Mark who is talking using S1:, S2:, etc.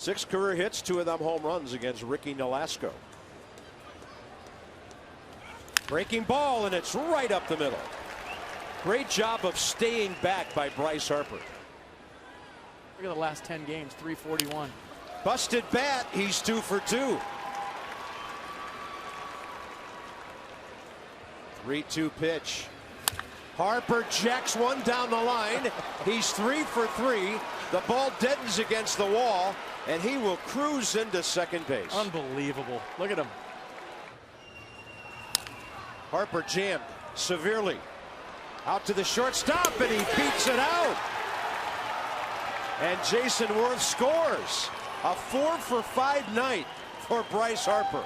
S1: 6 career hits, 2 of them home runs against Ricky Nolasco. Breaking ball, and it's right up the middle. Great job of staying back by Bryce Harper.
S2: Look at the last 10 games, 341.
S1: Busted bat, he's 2 for 2. 3-2 pitch. Harper jacks one down the line. He's 3 for 3. The ball deadens against the wall, and he will cruise into second base.
S2: Unbelievable. Look at him.
S1: Harper jammed severely. Out to the shortstop, and he beats it out. And Jason Worth scores. A 4 for 5 night for Bryce Harper.